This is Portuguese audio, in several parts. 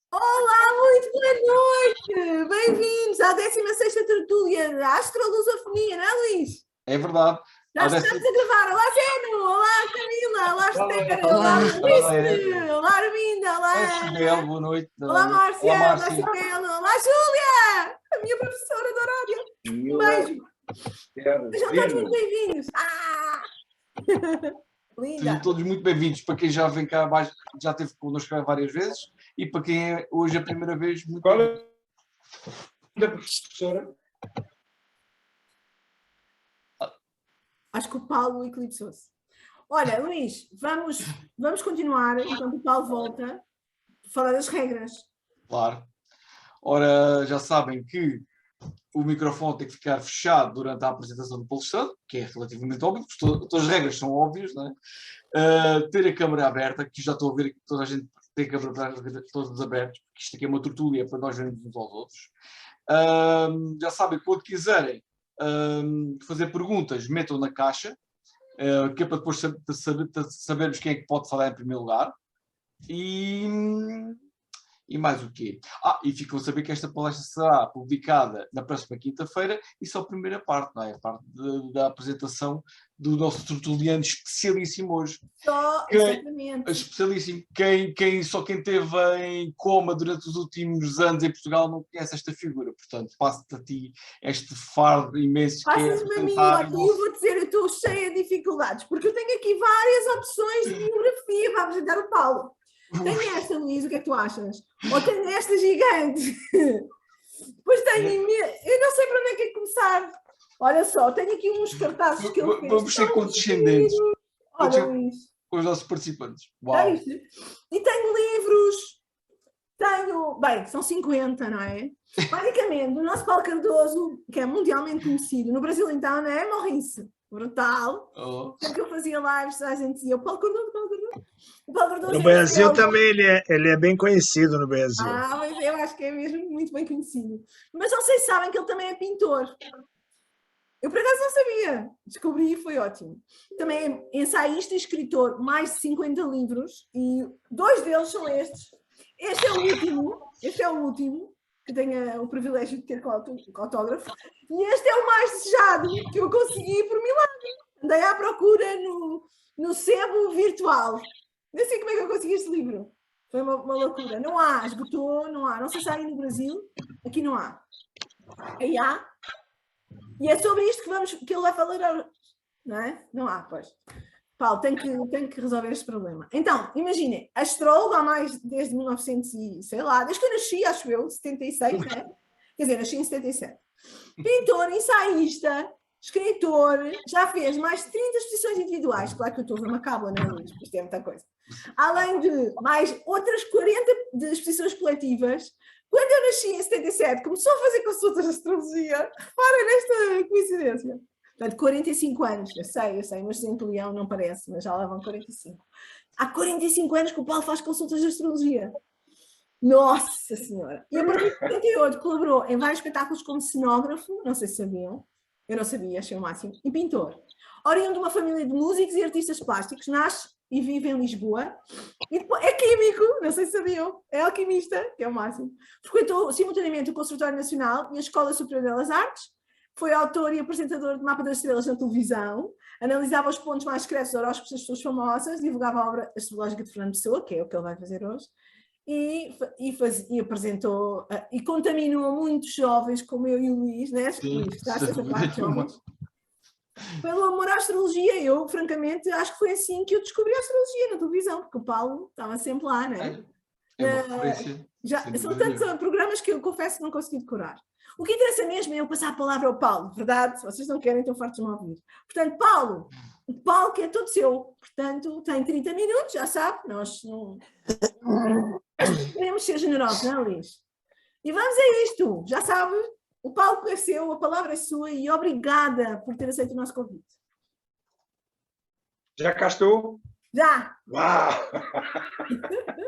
Olá, muito boa noite! Bem-vindos à 16ª tertúlia da Astrolusofonia, não é, Luís? É verdade. Já estamos a gravar. Olá, Zeno! Olá, Camila! Olá, Esther! Olá, Luís! Olá, Arminda! Olá, Olá! Cibele, boa noite. Olá, Márcia! Olá, Olá, Márcia. Cibele! Olá, Júlia! A minha professora de horário! Um beijo! Sejam todos muito bem-vindos! Sejam Linda! todos muito bem-vindos. Para quem já vem cá, já esteve connosco várias vezes, e para quem é hoje a primeira vez, muito Qual bem-vindo. é a professora? Acho que o Paulo eclipsou-se. Olha, Luís, vamos continuar enquanto o Paulo volta a falar das regras. Claro. Ora, já sabem que o microfone tem que ficar fechado durante a apresentação do palestrante, que é relativamente óbvio, porque todas as regras são óbvias, não é? Ter a câmara aberta, que já estou a ver que toda a gente tem a câmara todos abertos, porque isto aqui é uma tertúlia, é para nós vermos uns aos outros. Já sabem que quando quiserem fazer perguntas, metam na caixa, que é para depois sabermos quem é que pode falar em primeiro lugar. E mais o quê? E ficam a saber que esta palestra será publicada na próxima quinta-feira, e só a primeira parte, não é? A parte da apresentação do nosso tertuliano especialíssimo hoje. Exatamente. Especialíssimo. Quem esteve em coma durante os últimos anos em Portugal não conhece esta figura. Portanto, passo-te a ti este fardo imenso que é Passas-me a mim, olha, eu vou dizer, eu estou cheia de dificuldades, porque eu tenho aqui várias opções de biografia para apresentar o Paulo. Tenho esta, Luís, o que é que tu achas? Ou tenho esta gigante? Depois tenho... Eu não sei para onde é que é começar. Olha só, tenho aqui uns cartazes que ele fez. Vamos ser condescendentes. Olha, Luís. Com os nossos participantes. Uau! E tenho livros. Bem, são 50, não é? Basicamente, o nosso Paulo Cardoso, que é mundialmente conhecido, no Brasil então, não é? Morre-se. Brutal. Sempre que eu fazia lives, a gente dizia o Paulo Cardoso, Paulo Cardoso. O Paulo Cardoso no Brasil também ele é bem conhecido no Brasil. Mas eu acho que é mesmo muito bem conhecido. Mas não sei se sabem que ele também é pintor. Eu por acaso não sabia. Descobri e foi ótimo. Também é ensaísta e escritor, mais de 50 livros, e 2 deles são estes. Este é o último, que tenho o privilégio de ter com autógrafo, e este é o mais desejado, que eu consegui por milagre. Andei à procura no sebo virtual. Não sei como é que eu consegui este livro. Foi uma loucura. Não há, esgotou, não há. Não sei se há aí no Brasil. Aqui não há. Aí há. E é sobre isto que ele vai falar. Não é? Não há, pois. Paulo, tem que resolver este problema. Então, imaginem, astrólogo há mais desde 1900 e sei lá, desde que eu nasci, acho eu, 76, né? Quer dizer, nasci em 77. Pintor, ensaísta, escritor, já fez mais de 30 exposições individuais. Claro que eu estou a ver uma cábula, não é, Luís? Isto é muita coisa. Além de mais outras 40 de exposições coletivas. Quando eu nasci em 77, começou a fazer consultas de astrologia. Reparem nesta coincidência. Portanto, 45 anos, eu sei, mas em Leão não parece, mas já lá vão 45. Há 45 anos que o Paulo faz consultas de astrologia. Nossa Senhora! E a partir de 48 colaborou em vários espetáculos como cenógrafo, não sei se sabiam, eu não sabia, achei o máximo, e pintor. Oriundo de uma família de músicos e artistas plásticos, nasce e vive em Lisboa, e depois é químico, não sei se sabiam, é alquimista, que é o máximo. Frequentou simultaneamente o Conservatório Nacional e a Escola Superior de Belas Artes, foi autor e apresentador de Mapa das Estrelas na televisão, analisava os pontos mais secretos dos horóscopos das pessoas famosas, divulgava a obra astrológica de Fernando Pessoa, que é o que ele vai fazer hoje, e apresentou, e contaminou muitos jovens, como eu e o Luís, né? Luís, estás essa parte jovens. Pelo amor à astrologia, eu, francamente, acho que foi assim que eu descobri a astrologia na televisão, porque o Paulo estava sempre lá, né? É uma referência. São tantos programas que eu confesso que não consegui decorar. O que interessa mesmo é eu passar a palavra ao Paulo, verdade? Se vocês não querem, estão fartos de me ouvir. Portanto, Paulo, o palco é todo seu. Portanto, tem 30 minutos, já sabe, nós não... queremos ser generosos, não, Luís? E vamos a isto, já sabe, o palco é seu, a palavra é sua, e obrigada por ter aceito o nosso convite. Já cá estou? Já! Uau!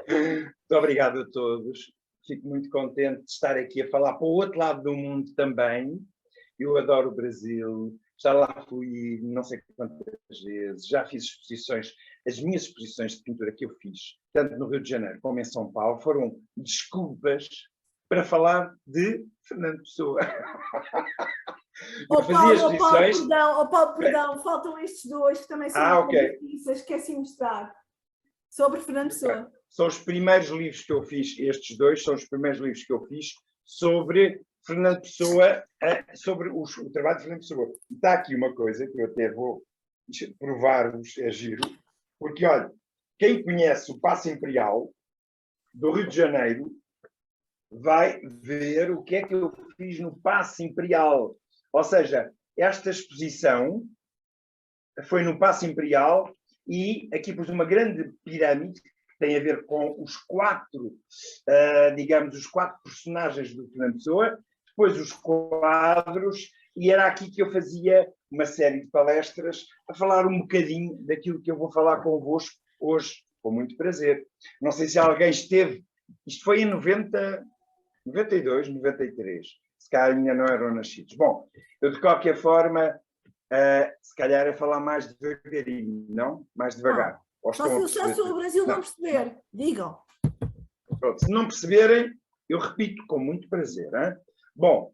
Muito obrigado a todos. Fico muito contente de estar aqui a falar para o outro lado do mundo também. Eu adoro o Brasil. Já lá fui não sei quantas vezes. Já fiz exposições as minhas exposições de pintura que eu fiz, tanto no Rio de Janeiro como em São Paulo, foram desculpas para falar de Fernando Pessoa. Eu fazia exposições... Paulo, perdão, faltam estes dois que também são muito difíceis, esqueci de mostrar. Sobre Fernando Pessoa. São os primeiros livros que eu fiz, estes dois são os primeiros livros que eu fiz sobre Fernando Pessoa, sobre o trabalho de Fernando Pessoa. E está aqui uma coisa que eu até vou provar-vos, é giro, porque, olha, quem conhece o Paço Imperial do Rio de Janeiro vai ver o que é que eu fiz no Paço Imperial. Ou seja, esta exposição foi no Paço Imperial e aqui pus uma grande pirâmide que tem a ver com os quatro, digamos, os quatro personagens do Fernando Pessoa, depois os quadros, e era aqui que eu fazia uma série de palestras a falar um bocadinho daquilo que eu vou falar convosco hoje, com muito prazer. Não sei se alguém esteve, isto foi em 92, 93, se calhar ainda não eram nascidos. Bom, eu de qualquer forma, se calhar é falar mais devagarinho, não? Mais devagar. Só se o Brasil não perceber, digam. Pronto, se não perceberem, eu repito com muito prazer. Hein? Bom,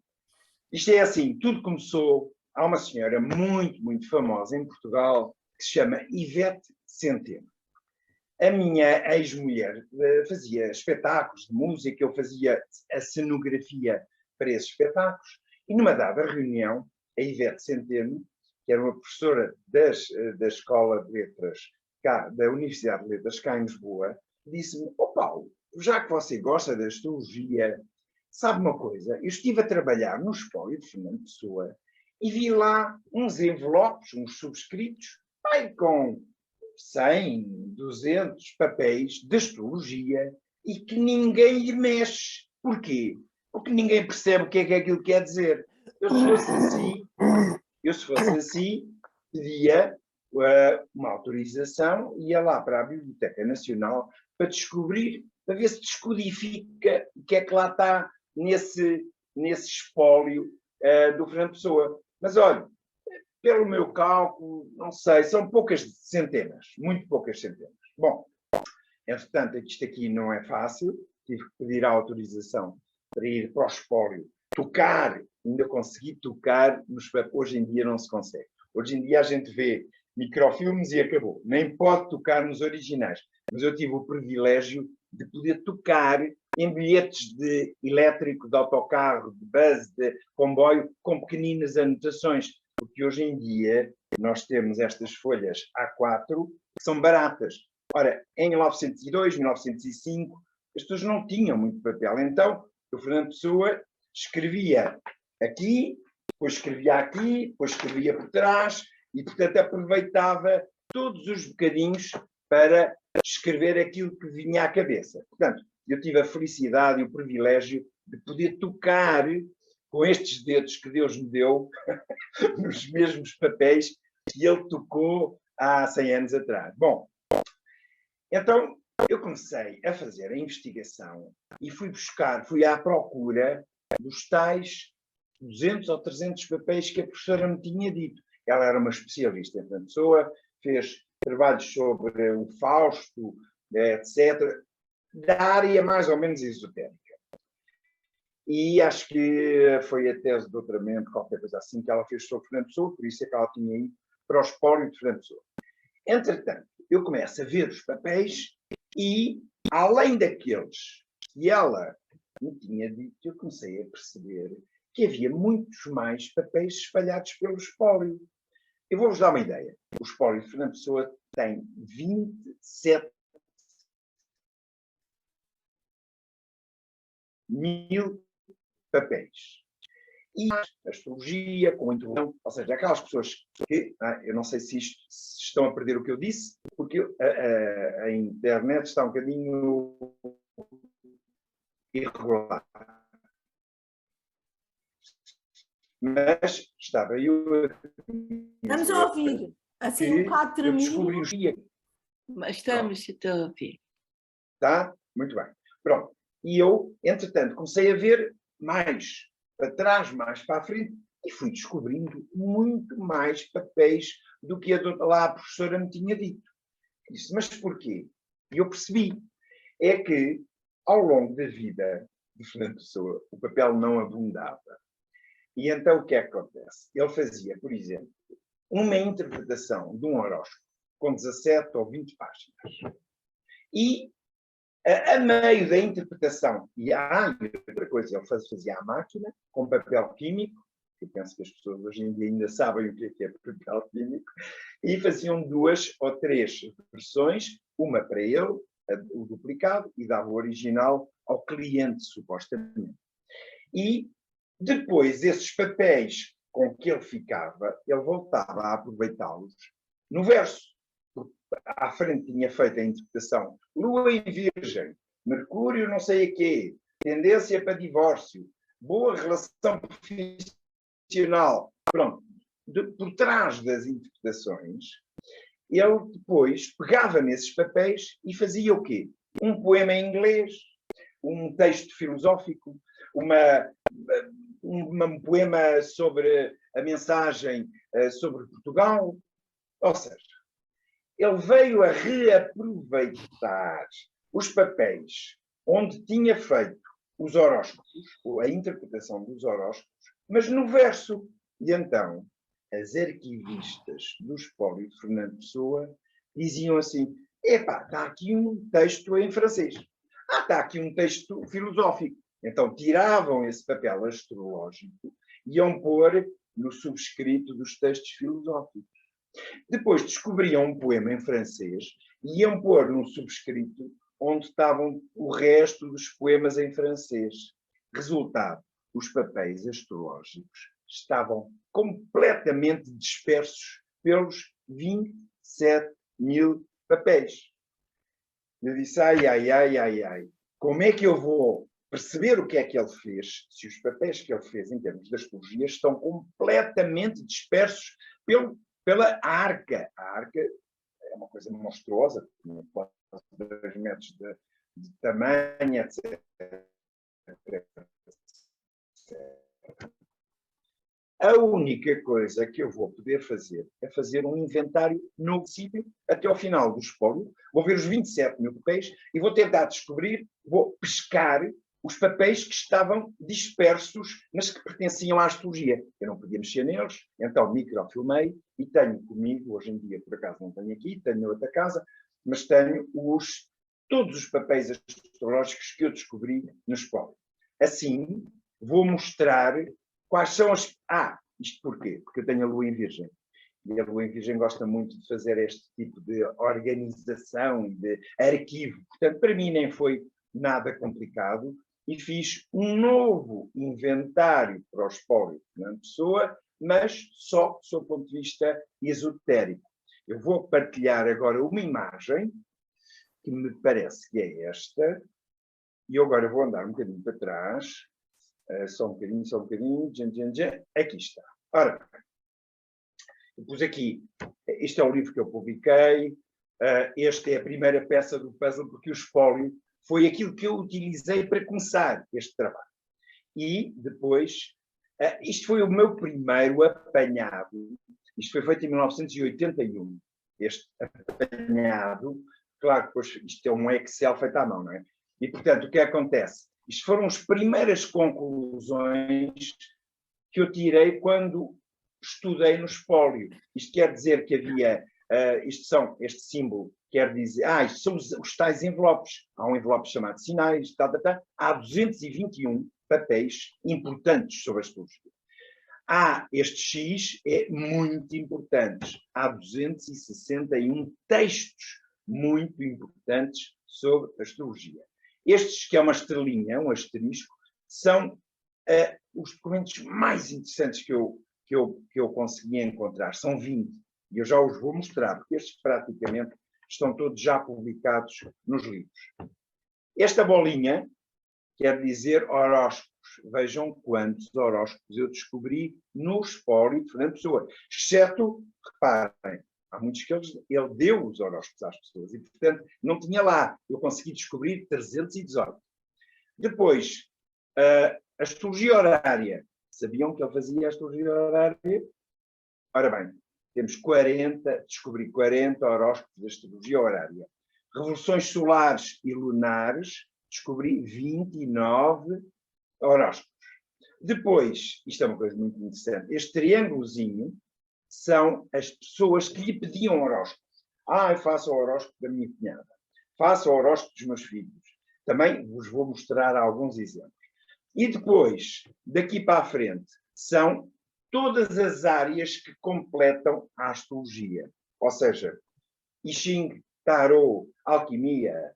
isto é assim, tudo começou, há uma senhora muito, muito famosa em Portugal, que se chama Ivete Centeno. A minha ex-mulher fazia espetáculos de música, eu fazia a cenografia para esses espetáculos, e numa dada reunião, a Ivete Centeno, que era uma professora da Escola de Letras, cá, da Universidade de Letras, cá em Lisboa, disse-me: "Ó Paulo, já que você gosta da astrologia, sabe uma coisa? Eu estive a trabalhar no espólio de Fernando Pessoa e vi lá uns envelopes, uns subscritos, com 100, 200 papéis de astrologia e que ninguém lhe mexe. Porquê? Porque ninguém percebe o que é aquilo quer dizer. Eu, se fosse assim, pedia uma autorização e ia lá para a Biblioteca Nacional para descobrir, para ver se descodifica o que é que lá está nesse espólio do Fernando Pessoa. Mas olha, pelo meu cálculo, não sei, são poucas centenas, muito poucas centenas. Bom, entretanto, isto aqui não é fácil, tive que pedir a autorização para ir para o espólio, tocar, ainda consegui tocar, hoje em dia não se consegue. Hoje em dia a gente vê microfilmes e acabou, nem pode tocar nos originais, mas eu tive o privilégio de poder tocar em bilhetes de elétrico, de autocarro, de bus, de comboio, com pequeninas anotações, porque hoje em dia nós temos estas folhas A4 que são baratas. Ora, em 1902, 1905, as pessoas não tinham muito papel. Então, o Fernando Pessoa escrevia aqui, depois escrevia aqui, depois escrevia por trás e, portanto, aproveitava todos os bocadinhos para escrever aquilo que vinha à cabeça. Portanto, eu tive a felicidade e o privilégio de poder tocar com estes dedos que Deus me deu nos mesmos papéis que ele tocou há 100 anos atrás. Bom, então eu comecei a fazer a investigação e fui à procura dos tais 200 ou 300 papéis que a professora me tinha dito. Ela era uma especialista em Fernando Pessoa, fez trabalhos sobre o Fausto, etc., da área mais ou menos esotérica. E acho que foi a tese de doutoramento, qualquer coisa assim, que ela fez sobre Fernando Pessoa, por isso é que ela tinha ido para o espólio de Fernando Pessoa. Entretanto, eu começo a ver os papéis e, além daqueles que ela me tinha dito, eu comecei a perceber que havia muitos mais papéis espalhados pelo espólio. Eu vou-vos dar uma ideia. O espólio de Fernando Pessoa tem 27 mil papéis. E a astrologia, com introdução, ou seja, aquelas pessoas que, eu não sei se estão a perder o que eu disse, porque a internet está um bocadinho irregular. Mas estava eu... Estamos a ouvir, assim um bocado tremido. Estamos a ouvir. Tá? Muito bem. Pronto. E eu, entretanto, comecei a ver mais para trás, mais para a frente, e fui descobrindo muito mais papéis do que lá a professora me tinha dito. Disse, mas porquê? E eu percebi. É que, ao longo da vida de Fernando Pessoa, o papel não abundava. E então o que é que acontece? Ele fazia, por exemplo, uma interpretação de um horóscopo com 17 ou 20 páginas. E a meio da interpretação, e outra coisa, ele fazia à máquina, com papel químico, eu penso que as pessoas hoje em dia ainda sabem o que é papel químico, e faziam 2 ou 3 versões, uma para ele, o duplicado, e dava o original ao cliente, supostamente. E depois, esses papéis com que ele ficava, ele voltava a aproveitá-los no verso. À frente tinha feito a interpretação. Lua em Virgem, Mercúrio não sei o quê, tendência para divórcio, boa relação profissional. Pronto. Por trás das interpretações, ele depois pegava nesses papéis e fazia o quê? Um poema em inglês, um texto filosófico, um poema sobre a mensagem sobre Portugal. Ou seja, ele veio a reaproveitar os papéis onde tinha feito os horóscopos, ou a interpretação dos horóscopos, mas no verso. E então, as arquivistas do espólio de Fernando Pessoa diziam assim, epá, está aqui um texto em francês. Está aqui um texto filosófico. Então, tiravam esse papel astrológico e iam pôr no subscrito dos textos filosóficos. Depois descobriam um poema em francês e iam pôr no subscrito onde estavam o resto dos poemas em francês. Resultado, os papéis astrológicos estavam completamente dispersos pelos 27.000 papéis. Eu disse, ai, como é que eu vou perceber o que é que ele fez, se os papéis que ele fez em termos de astrologia estão completamente dispersos pela arca. A arca é uma coisa monstruosa, quase 2 metros de tamanho, etc. A única coisa que eu vou poder fazer é fazer um inventário no sítio até ao final do espólio. Vou ver os 27.000 papéis e vou tentar descobrir, vou pescar os papéis que estavam dispersos, mas que pertenciam à astrologia. Eu não podia mexer neles, então microfilmei e tenho comigo, hoje em dia por acaso não tenho aqui, tenho na outra casa, mas tenho todos os papéis astrológicos que eu descobri no espólio. Assim, vou mostrar quais são as... isto porquê? Porque eu tenho a Lua em Virgem. E a Lua em Virgem gosta muito de fazer este tipo de organização, de arquivo. Portanto, para mim nem foi nada complicado. E fiz um novo inventário para o espólio de Fernando Pessoa, mas só sob o ponto de vista esotérico. Eu vou partilhar agora uma imagem, que me parece que é esta. E eu agora vou andar um bocadinho para trás. Só um bocadinho. Aqui está. Ora, eu pus aqui, este é o livro que eu publiquei, esta é a primeira peça do puzzle, porque o espólio foi aquilo que eu utilizei para começar este trabalho. E depois, isto foi o meu primeiro apanhado, isto foi feito em 1981, este apanhado, claro, depois isto é um Excel feito à mão, não é? E, portanto, o que acontece? Isto foram as primeiras conclusões que eu tirei quando estudei no espólio. Isto quer dizer que havia, este símbolo quer dizer, isto são os tais envelopes. Há um envelope chamado sinais, há 221 papéis importantes sobre a astrologia. Este X é muito importante. Há 261 textos muito importantes sobre a astrologia. Estes, que é uma estrelinha, um asterisco, são os documentos mais interessantes que eu consegui encontrar. São 20. E eu já os vou mostrar, porque estes praticamente estão todos já publicados nos livros. Esta bolinha quer dizer horóscopos. Vejam quantos horóscopos eu descobri no espólio de Fernando Pessoa. Exceto, reparem, há muitos que ele deu os horóscopos às pessoas e, portanto, não tinha lá. Eu consegui descobrir 318. Depois, a astrologia horária. Sabiam que ele fazia a astrologia horária? Ora bem, temos 40, descobri 40 horóscopos da astrologia horária. Revoluções solares e lunares, descobri 29 horóscopos. Depois, isto é uma coisa muito interessante, este triângulozinho são as pessoas que lhe pediam horóscopos. Eu faço o horóscopo da minha cunhada, faço o horóscopo dos meus filhos. Também vos vou mostrar alguns exemplos. E depois, daqui para a frente, são todas as áreas que completam a astrologia. Ou seja, I Ching, Tarot, alquimia,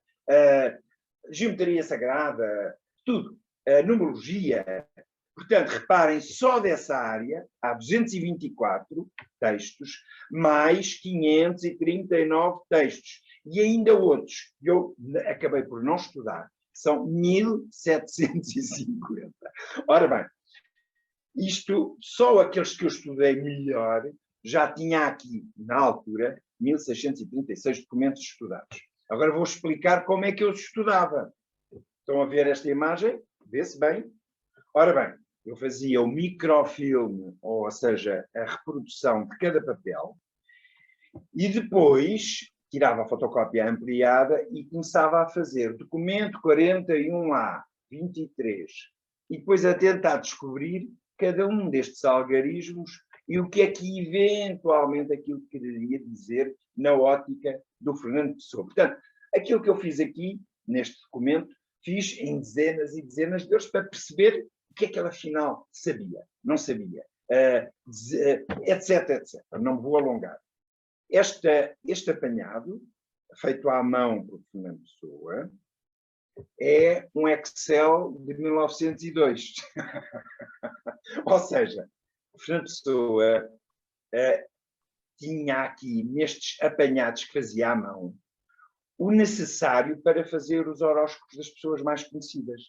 geometria sagrada, tudo. Numerologia. Portanto, reparem, só dessa área há 224 textos, mais 539 textos. E ainda outros, que eu acabei por não estudar, são 1750. Ora bem, isto, só aqueles que eu estudei melhor, já tinha aqui, na altura, 1636 documentos estudados. Agora vou explicar como é que eu estudava. Estão a ver esta imagem? Vê-se bem? Ora bem, eu fazia o microfilme, ou seja, a reprodução de cada papel, e depois tirava a fotocópia ampliada e começava a fazer documento 41A, 23, e depois a tentar descobrir cada um destes algarismos e o que é que eventualmente aquilo quereria dizer na ótica do Fernando Pessoa. Portanto, aquilo que eu fiz aqui, neste documento, fiz em dezenas e dezenas de euros para perceber o que é que ela afinal sabia, não sabia, etc, etc. Não me vou alongar. Este apanhado, feito à mão por Fernando Pessoa, é um Excel de 1902. Ou seja, Fernando Pessoa tinha aqui, nestes apanhados que fazia à mão, o necessário para fazer os horóscopos das pessoas mais conhecidas.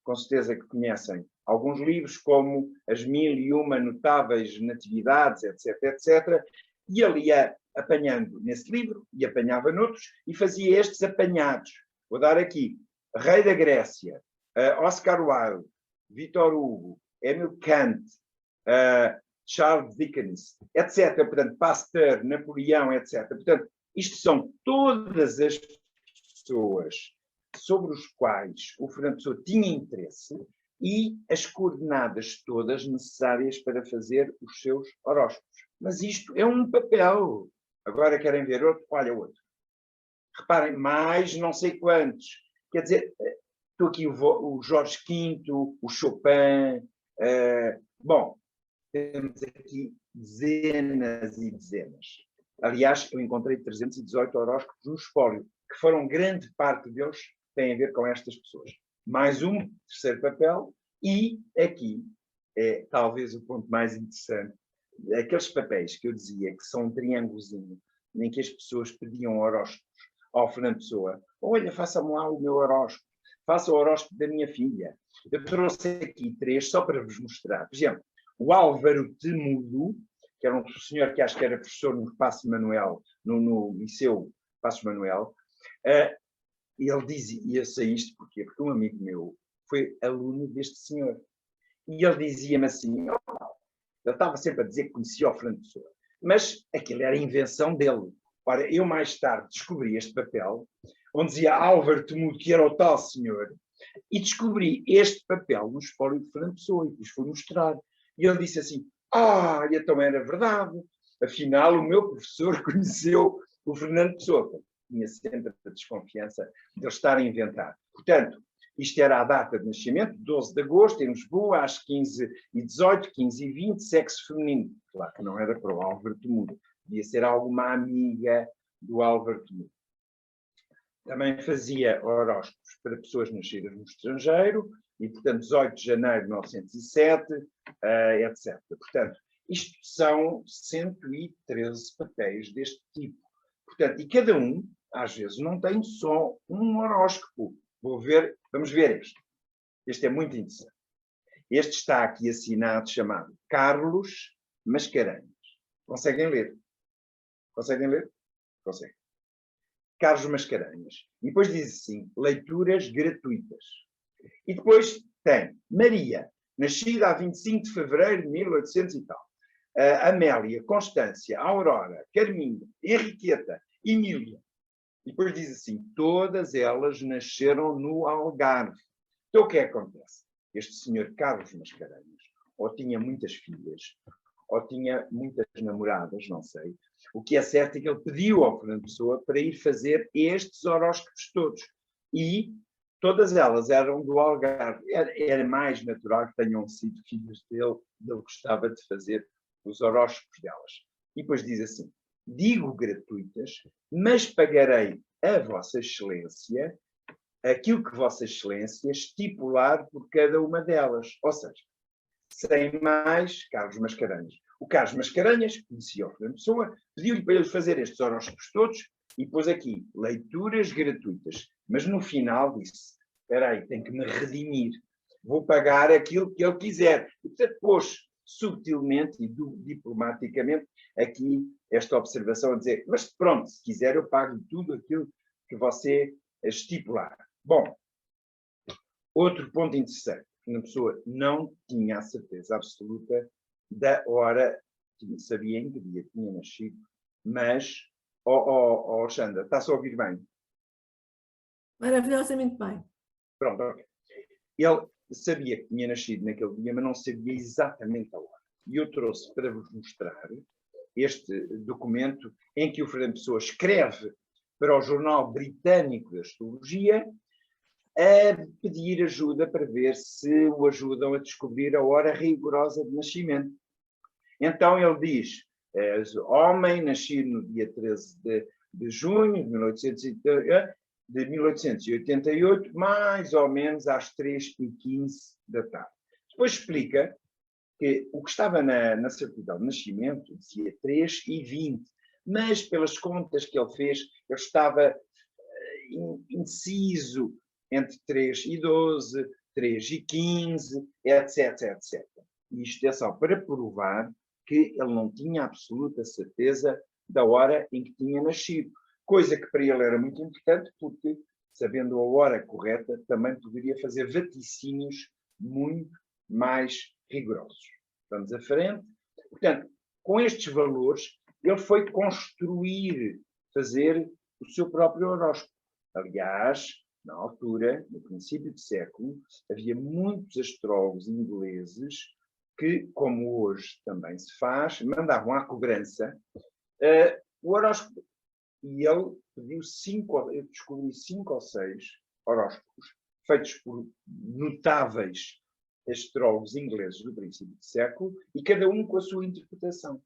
Com certeza que conhecem alguns livros, como As 1001 Notáveis Natividades, etc, etc. E ele ia apanhando nesse livro, e apanhava noutros, e fazia estes apanhados. Vou dar aqui. Rei da Grécia, Oscar Wilde, Victor Hugo, Emil Kant, Charles Dickens, etc. Portanto, Pasteur, Napoleão, etc. Portanto, isto são todas as pessoas sobre os quais o Fernando Pessoa tinha interesse e as coordenadas todas necessárias para fazer os seus horóscopos. Mas isto é um papel. Agora querem ver outro? Olha outro. Reparem, mais não sei quantos. Quer dizer, estou aqui o Jorge V, o Chopin. Bom, temos aqui dezenas e dezenas. Aliás, eu encontrei 318 horóscopos no espólio, que foram grande parte deles têm a ver com estas pessoas. Mais um terceiro papel, e aqui é talvez o ponto mais interessante, aqueles papéis que eu dizia que são um triângulozinho, em que as pessoas pediam horóscopos ao Fernando Pessoa. Olha, faça-me lá o meu horóscopo, faça o horóscopo da minha filha. Eu trouxe aqui 3 só para vos mostrar. Por exemplo, o Álvaro Temudo, que era um senhor que acho que era professor no Paço Manuel, no Liceu Paço Manuel, ele dizia, eu sei isto porquê? Porque um amigo meu foi aluno deste senhor. E ele dizia-me assim, ele estava sempre a dizer que conhecia o Fernando Pessoa, mas aquilo era a invenção dele. Ora, eu mais tarde descobri este papel, onde dizia Álvaro Temudo, que era o tal senhor, e descobri este papel no espólio de Fernando Pessoa, e lhes fui mostrar. E ele disse assim, então era verdade. Afinal, o meu professor conheceu o Fernando Pessoa. Tinha sempre a desconfiança de ele estar a inventar. Portanto, isto era a data de nascimento, 12 de agosto, em Lisboa, às 15h18, 15h20, sexo feminino. Claro que não era para o Álvaro Temudo. Devia ser alguma amiga do Álvaro Temudo. Também fazia horóscopos para pessoas nascidas no estrangeiro, e, portanto, 18 de janeiro de 1907, etc. Portanto, isto são 113 papéis deste tipo. Portanto, e cada um, às vezes, não tem só um horóscopo. Vamos ver este. Este é muito interessante. Este está aqui assinado, chamado Carlos Mascarenhas. Conseguem ler? Conseguem ler? Conseguem. Carlos Mascarenhas. E depois diz assim, leituras gratuitas. E depois tem Maria, nascida a 25 de fevereiro de 1800 e tal. Amélia, Constância, Aurora, Carminha, Henriqueta, Emília. E depois diz assim, todas elas nasceram no Algarve. Então o que é que acontece? Este senhor Carlos Mascarenhas, ou tinha muitas filhas, ou tinha muitas namoradas, não sei. O que é certo é que ele pediu ao Fernando Pessoa para ir fazer estes horóscopos todos. E todas elas eram do Algarve. Era mais natural que tenham sido filhos dele. Ele gostava de fazer os horóscopos delas. E depois diz assim, digo gratuitas, mas pagarei a Vossa Excelência aquilo que Vossa Excelência estipular por cada uma delas. Ou seja, sem mais, Carlos Mascarenhas. O Carlos Mascarenhas conhecia o Fernando Pessoa, pediu-lhe para ele fazer estes horóscopos todos e pôs aqui leituras gratuitas. Mas no final disse, espera aí, tenho que me redimir. Vou pagar aquilo que ele quiser. E portanto pôs subtilmente e diplomaticamente aqui esta observação a dizer, mas pronto, se quiser eu pago tudo aquilo que você estipular. Bom, outro ponto interessante. Uma pessoa não tinha a certeza absoluta da hora, sabia em que dia tinha nascido, mas, Alexandra, está-se a ouvir bem? Maravilhosamente bem. Pronto, ok. Ele sabia que tinha nascido naquele dia, mas não sabia exatamente a hora. E eu trouxe para vos mostrar este documento em que o Fernando Pessoa escreve para o Jornal Britânico de Astrologia a pedir ajuda para ver se o ajudam a descobrir a hora rigorosa de nascimento. Então ele diz, homem, nascido no dia 13 de junho de 1888, mais ou menos às 3h15 da tarde. Depois explica que o que estava na certidão de nascimento dizia 3h20, mas pelas contas que ele fez, ele estava indeciso entre 3h12, 3h15, etc, etc. Isto é só para provar que ele não tinha absoluta certeza da hora em que tinha nascido. Coisa que para ele era muito importante, porque, sabendo a hora correta, também poderia fazer vaticínios muito mais rigorosos. Vamos à frente. Portanto, com estes valores, ele foi construir, fazer o seu próprio horóscopo. Aliás, na altura, no princípio do século, havia muitos astrólogos ingleses que, como hoje também se faz, mandavam à cobrança o horóscopo. E ele pediu eu descobri 5 ou 6 horóscopos feitos por notáveis astrólogos ingleses do princípio do século e cada um com a sua interpretação.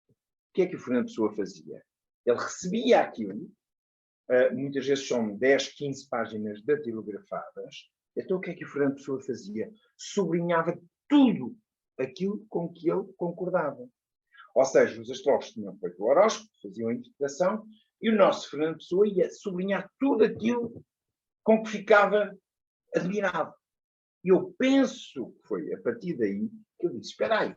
O que é que o Fernando Pessoa fazia? Ele recebia aquilo, muitas vezes são 10, 15 páginas datilografadas, então o que é que o Fernando Pessoa fazia? Sublinhava tudo aquilo com que ele concordava. Ou seja, os astrólogos tinham feito o horóscopo, faziam a interpretação, e o nosso Fernando Pessoa ia sublinhar tudo aquilo com que ficava admirado. E eu penso que foi a partir daí que eu disse, espera aí,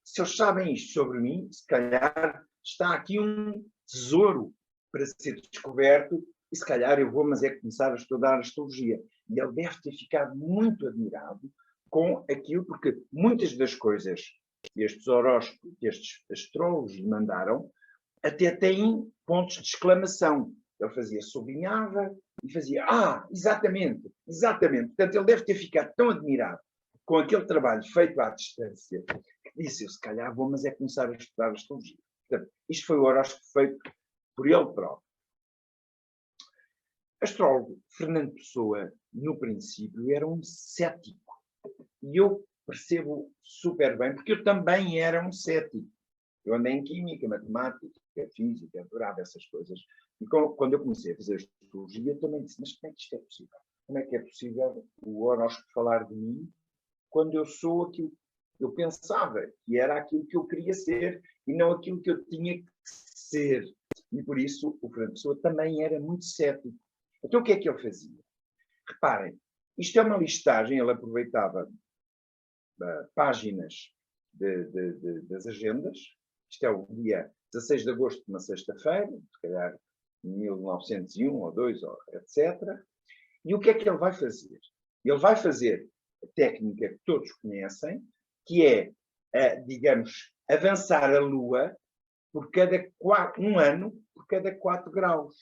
se eles sabem isto sobre mim, se calhar está aqui um tesouro para ser descoberto, e se calhar eu vou, mas é começar a estudar astrologia. E ele deve ter ficado muito admirado com aquilo, porque muitas das coisas que estes horóscopos, que estes astrólogos lhe mandaram, até têm pontos de exclamação. Ele fazia, sublinhava e fazia, exatamente, exatamente. Portanto, ele deve ter ficado tão admirado com aquele trabalho feito à distância, que disse, eu se calhar vou, mas é começar a estudar astrologia. Portanto, isto foi o horóscopo feito por ele próprio. Astrólogo Fernando Pessoa, no princípio, era um cético. E eu percebo super bem, porque eu também era um cético. Eu andei em química, matemática, física, adorava essas coisas. E quando eu comecei a fazer astrologia, também disse, mas como é que isto é possível? Como é que é possível o horóscopo falar de mim quando eu sou aquilo que eu pensava, que era aquilo que eu queria ser e não aquilo que eu tinha que ser? E por isso o Fernando Pessoa também era muito cético. Então o que é que ele fazia? Reparem, isto é uma listagem, ele aproveitava páginas das agendas. Isto é o dia 16 de agosto, uma sexta-feira, se calhar 1901 ou 2, etc. E o que é que ele vai fazer? Ele vai fazer a técnica que todos conhecem, que é, digamos, avançar a Lua por cada um ano, por cada 4 graus.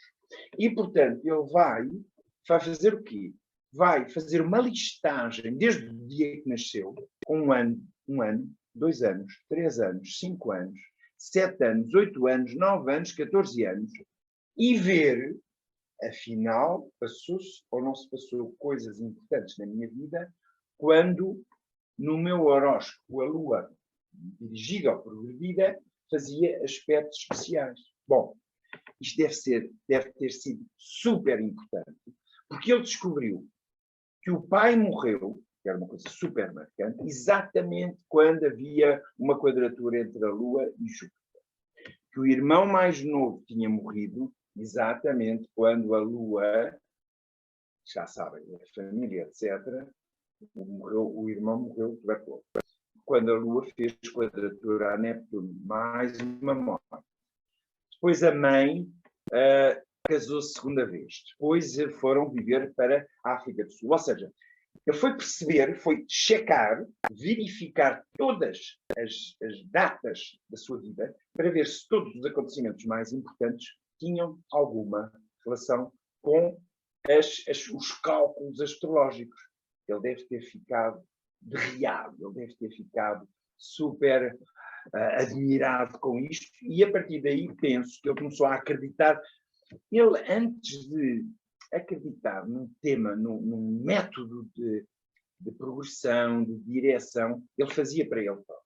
E, portanto, ele vai fazer o quê? Vai fazer uma listagem desde o dia que nasceu, com 1 ano, 2 anos, 3 anos, 5 anos, 7 anos, 8 anos, 9 anos, 14 anos, e ver, afinal, passou-se ou não se passou coisas importantes na minha vida, quando no meu horóscopo a Lua, dirigida ou progredida, fazia aspectos especiais. Bom, isto deve ter sido super importante, porque ele descobriu que o pai morreu, que era uma coisa super marcante, exatamente quando havia uma quadratura entre a Lua e Júpiter. Que o irmão mais novo tinha morrido, exatamente quando a Lua, já sabem, a família, etc., o irmão morreu de tuberculose. Quando a Lua fez quadratura a Neptuno, mais uma morte. Depois a mãe casou-se segunda vez. Depois foram viver para a África do Sul. Ou seja, ele foi perceber, foi checar, verificar todas as datas da sua vida para ver se todos os acontecimentos mais importantes tinham alguma relação com os cálculos astrológicos. Ele deve ter ficado derriado, ele deve ter ficado super admirado com isto, e a partir daí penso que ele começou a acreditar. Ele, antes de acreditar num tema, num método de progressão, de direção, ele fazia para ele próprio.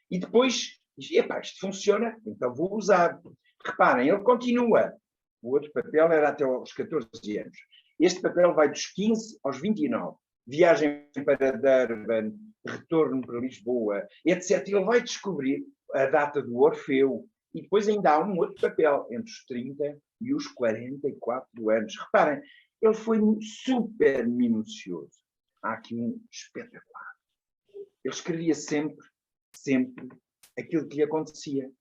E depois diz, epá, isto funciona, então vou usar. Reparem, ele continua. O outro papel era até aos 14 anos. Este papel vai dos 15 aos 29. Viagem para Durban, retorno para Lisboa, etc. Ele vai descobrir a data do Orfeu. E depois ainda há um outro papel, entre os 30 e os 44 anos. Reparem, ele foi super minucioso. Há aqui um espetacular. Ele escrevia sempre aquilo que lhe acontecia.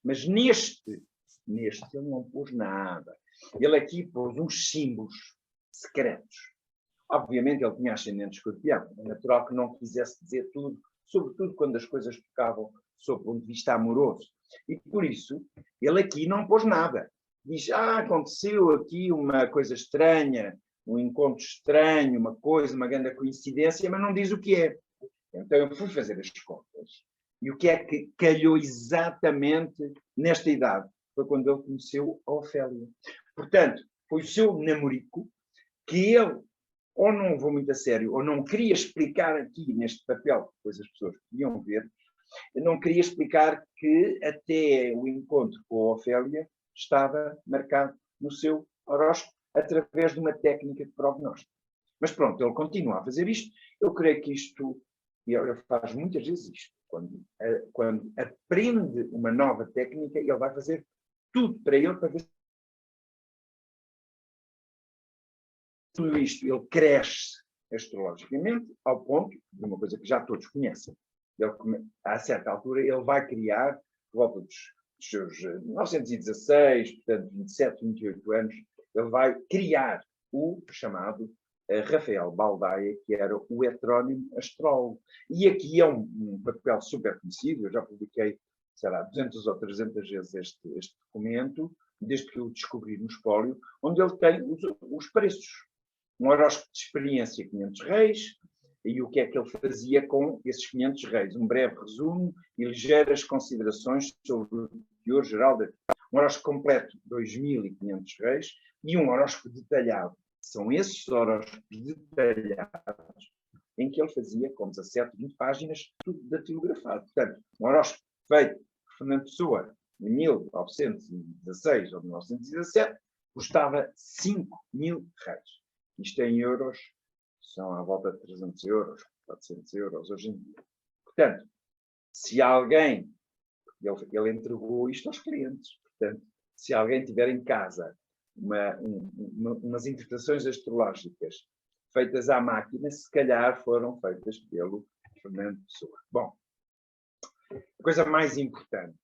Mas neste ele não pôs nada. Ele aqui pôs uns símbolos secretos. Obviamente ele tinha ascendente escorpião. É natural que não quisesse dizer tudo, sobretudo quando as coisas tocavam sob o ponto de vista amoroso. E por isso, ele aqui não pôs nada. Diz, aconteceu aqui uma coisa estranha, um encontro estranho, uma grande coincidência, mas não diz o que é. Então eu fui fazer as contas. E o que é que calhou exatamente nesta idade? Foi quando ele conheceu a Ofélia. Portanto, foi o seu namorico que ele ou não levou muito a sério, ou não queria explicar aqui neste papel, que depois as pessoas podiam ver, não queria explicar que até o encontro com a Ofélia estava marcado no seu horóscopo através de uma técnica de prognóstico. Mas pronto, ele continua a fazer isto. Eu creio que isto, e ele faz muitas vezes isto, quando aprende uma nova técnica, ele vai fazer tudo para ele, para ver se tudo isto, ele cresce astrologicamente ao ponto de uma coisa que já todos conhecem. Ele, a certa altura, ele vai criar, por volta dos seus 1916, portanto, 27, 28 anos, ele vai criar o chamado Rafael Baldaia, que era o heterónimo astrólogo. E aqui é um papel super conhecido, eu já publiquei, sei lá, 200 ou 300 vezes este documento, desde que eu o descobri no espólio, onde ele tem os preços. Um horóscopo de experiência, 500 reis, e o que é que ele fazia com esses 500 reis? Um breve resumo e ligeiras considerações sobre o teor geral. Um horóscopo completo, 2.500 reis, e um horóscopo detalhado. São esses horóscopos detalhados em que ele fazia com 17, 20 páginas, tudo datilografado. Portanto, um horóscopo feito por Fernando Pessoa em 1916 ou 1917 custava 5.000 reis. Isto em euros, são à volta de 300 euros, 400 euros hoje em dia. Portanto, se alguém, ele entregou isto aos clientes, portanto, se alguém tiver em casa umas interpretações astrológicas feitas à máquina, se calhar foram feitas pelo Fernando Pessoa. Bom, a coisa mais importante,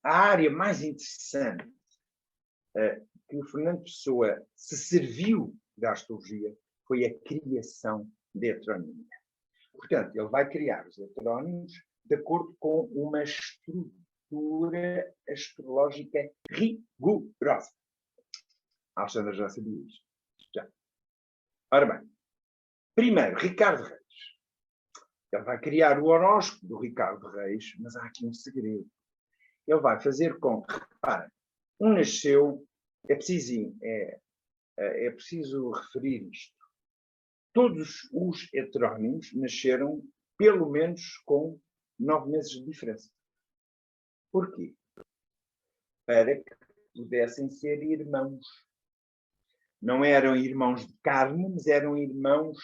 a área mais interessante que o Fernando Pessoa se serviu da astrologia foi a criação da heteronímia. Portanto, ele vai criar os heterónimos de acordo com uma estrutura astrológica rigorosa. A Alexandra já sabia isto. Já. Ora bem, primeiro, Ricardo Reis. Ele vai criar o horóscopo do Ricardo Reis, mas há aqui um segredo. Ele vai fazer com que, reparem, nasceu, é preciso referir isto. Todos os heterónimos nasceram pelo menos com 9 meses de diferença. Porquê? Para que pudessem ser irmãos. Não eram irmãos de carne, mas eram irmãos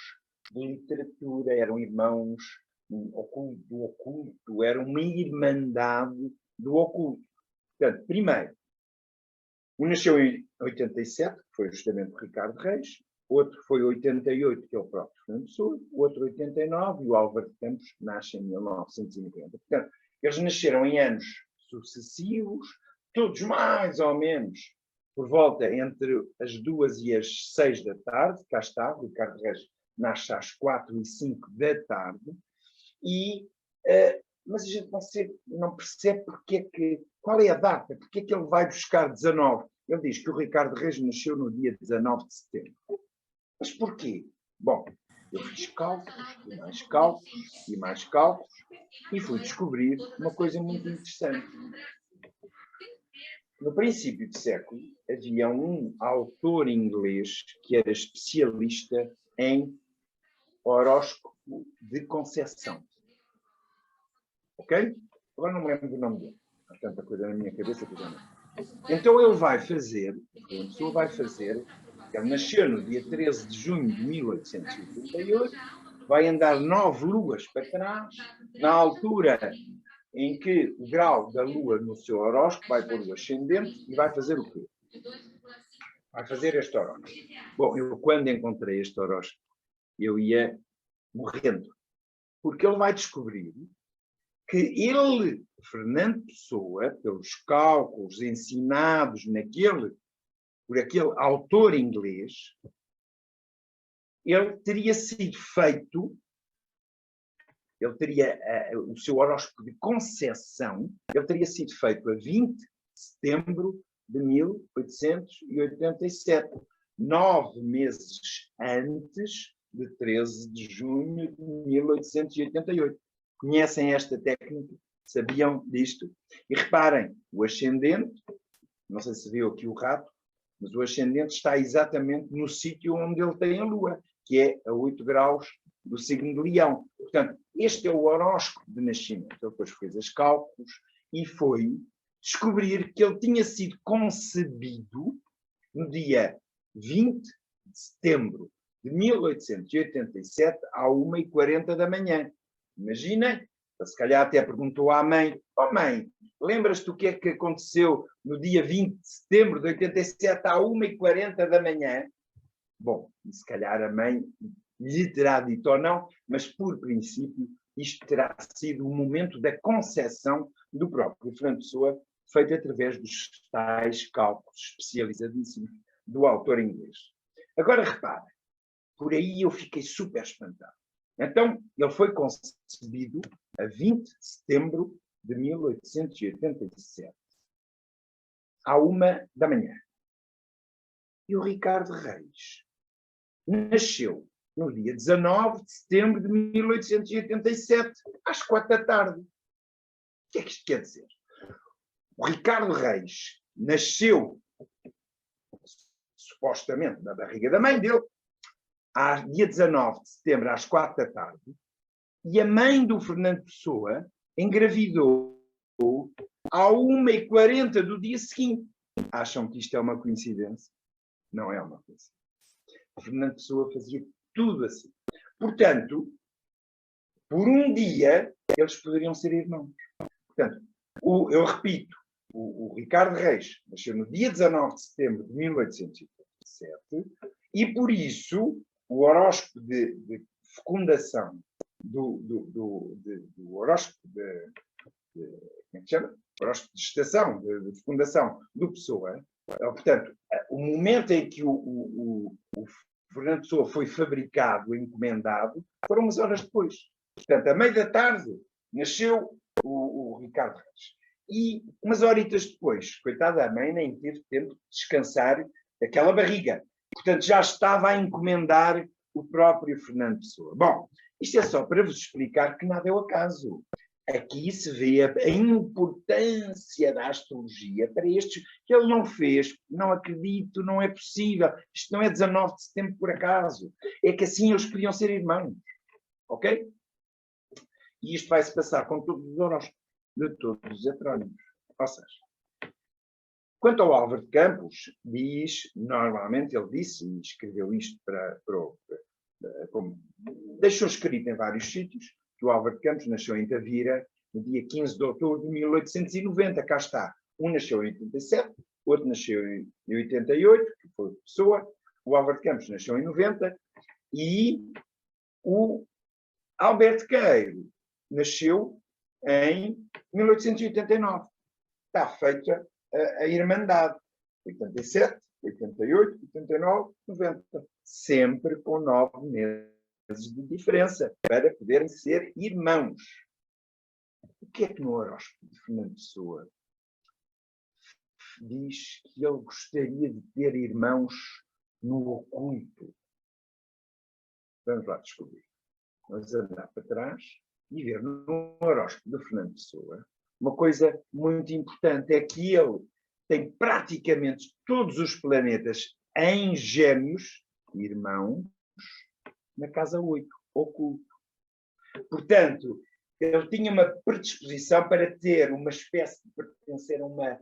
de literatura, eram irmãos do oculto, era uma irmandade do oculto. Portanto, primeiro, um nasceu em 87, que foi justamente o Ricardo Reis, outro foi 88, que é o próprio Fernando Pessoa, outro 89, e o Álvaro de Campos nasce em 1990. Portanto, eles nasceram em anos sucessivos, todos mais ou menos por volta entre as 2 e as 6 da tarde. Cá está, o Ricardo Reis nasce às 4 e 5 da tarde, mas a gente não percebe qual é a data, porque é que ele vai buscar 19. Ele diz que o Ricardo Reis nasceu no dia 19 de setembro. Mas porquê? Bom, eu fiz cálculos, e mais cálculos, e mais cálculos, e fui descobrir uma coisa muito interessante. No princípio do século, havia um autor inglês que era especialista em horóscopo de concepção. Ok? Agora não me lembro do nome dele. Há tanta coisa na minha cabeça que eu já não. Então ele vai fazer, ele nasceu no dia 13 de junho de 1888, vai andar 9 luas para trás, na altura em que o grau da lua no seu horóscopo vai pôr o ascendente e vai fazer o quê? Vai fazer este horóscopo. Bom, eu quando encontrei este horóscopo, eu ia morrendo, porque ele vai descobrir que ele, Fernando Pessoa, pelos cálculos ensinados por aquele autor inglês, ele teria sido feito, ele teria o seu horóscopo de concepção, ele teria sido feito a 20 de setembro de 1887, 9 meses antes de 13 de junho de 1888. Conhecem esta técnica? Sabiam disto? E reparem, o ascendente, não sei se viu aqui o rato, mas o ascendente está exatamente no sítio onde ele tem a lua, que é a 8 graus do signo de Leão. Portanto, este é o horóscopo de nascimento. Ele depois fez os cálculos e foi descobrir que ele tinha sido concebido no dia 20 de setembro de 1887, à 1h40 da manhã. Imagina, se calhar até perguntou à mãe: "Oh mãe, lembras-te o que é que aconteceu no dia 20 de setembro de 87 à 1h40 da manhã?" Bom, e se calhar a mãe lhe terá dito ou não, mas por princípio isto terá sido o momento da concepção do próprio Fernando Pessoa, feito através dos tais cálculos especializadíssimos do autor inglês. Agora reparem, por aí eu fiquei super espantado. Então, ele foi concebido a 20 de setembro de 1887, à 1 da manhã. E o Ricardo Reis nasceu no dia 19 de setembro de 1887, às 4 da tarde. O que é que isto quer dizer? O Ricardo Reis nasceu, supostamente, na barriga da mãe dele, dia 19 de setembro, às 4 da tarde, e a mãe do Fernando Pessoa engravidou à 1h40 do dia seguinte. Acham que isto é uma coincidência? Não é uma coincidência. O Fernando Pessoa fazia tudo assim. Portanto, por um dia, eles poderiam ser irmãos. Portanto, eu repito, o Ricardo Reis nasceu no dia 19 de setembro de 1887 e, por isso, o horóscopo de fecundação do horóscopo como é que chama? Horóscopo de gestação, de fecundação do Pessoa. Portanto, o momento em que o Fernando Pessoa foi fabricado, encomendado, foram umas horas depois. Portanto, a meio da tarde, nasceu o Ricardo Reis. E umas horitas depois, coitada, a mãe nem teve tempo de descansar daquela barriga. Portanto, já estava a encomendar o próprio Fernando Pessoa. Bom, isto é só para vos explicar que nada é o acaso. Aqui se vê a importância da astrologia para estes que ele não fez. Não acredito, não é possível. Isto não é 19 de setembro por acaso. É que assim eles podiam ser irmãos. Ok? E isto vai se passar com todos os horóscopos de todos os heterónimos. Ou seja, quanto ao Álvaro de Campos, diz, normalmente ele disse, e escreveu isto deixou escrito em vários sítios, que o Álvaro de Campos nasceu em Tavira no dia 15 de outubro de 1890. Cá está. Um nasceu em 87, outro nasceu em 88, que foi Pessoa. O Álvaro de Campos nasceu em 90 e o Alberto Queiro nasceu em 1889. Está feita a Irmandade. 87, 88, 89, 90. Sempre com 9 meses de diferença, para poderem ser irmãos. O que é que no horóscopo de Fernando Pessoa diz que ele gostaria de ter irmãos no oculto? Vamos lá descobrir. Vamos andar para trás e ver no horóscopo de Fernando Pessoa uma coisa muito importante, é que ele tem praticamente todos os planetas em Gêmeos, irmãos, na casa 8, oculto. Portanto, ele tinha uma predisposição para ter uma espécie de pertencer a uma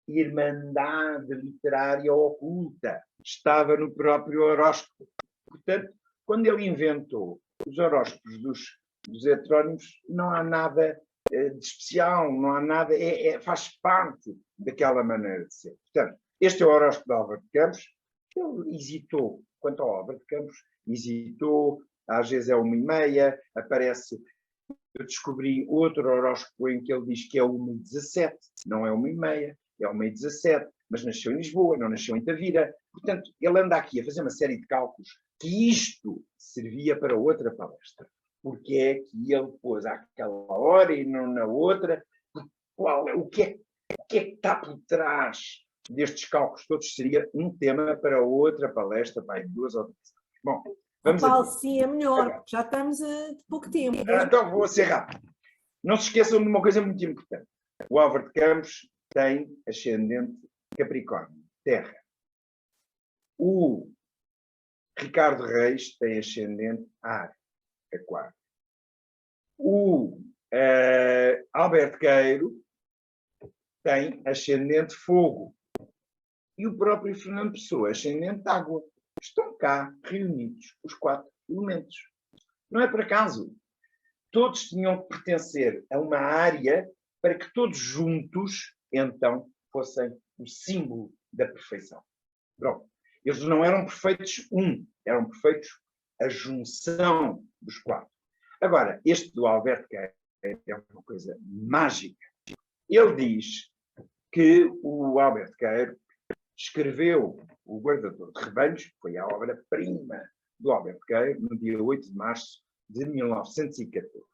irmandade literária oculta. Estava no próprio horóscopo. Portanto, quando ele inventou os horóscopos dos heterónimos, não há nada de especial, não há nada, faz parte daquela maneira de ser. Portanto, este é o horóscopo de Álvaro de Campos. Ele hesitou, quanto ao Álvaro de Campos, hesitou, às vezes é 1h30, aparece, eu descobri outro horóscopo em que ele diz que é 1h17, não é 1h30, é 1h17, mas nasceu em Lisboa, não nasceu em Tavira. Portanto, ele anda aqui a fazer uma série de cálculos que isto servia para outra palestra. Porque é que ele pôs àquela hora e não na outra? O que é que está por trás destes cálculos todos? Seria um tema para outra palestra, vai, 2 ou 3 anos. Bom, vamos Paulo, sim, é melhor, porque já estamos a pouco tempo. Então vou ser rápido. Não se esqueçam de uma coisa muito importante. O Álvaro de Campos tem ascendente Capricórnio, Terra. O Ricardo Reis tem ascendente Ar, Aquário. O Alberto Queiro tem ascendente Fogo. E o próprio Fernando Pessoa, ascendente Água. Estão cá reunidos os 4 elementos. Não é por acaso. Todos tinham que pertencer a uma área para que todos juntos, então, fossem o símbolo da perfeição. Pronto. Eles não eram perfeitos eram perfeitos a junção dos 4. Agora, este do Alberto Queiro é uma coisa mágica. Ele diz que o Alberto Queiro escreveu O Guardador de Rebanhos, que foi a obra-prima do Alberto Queiro, no dia 8 de março de 1914.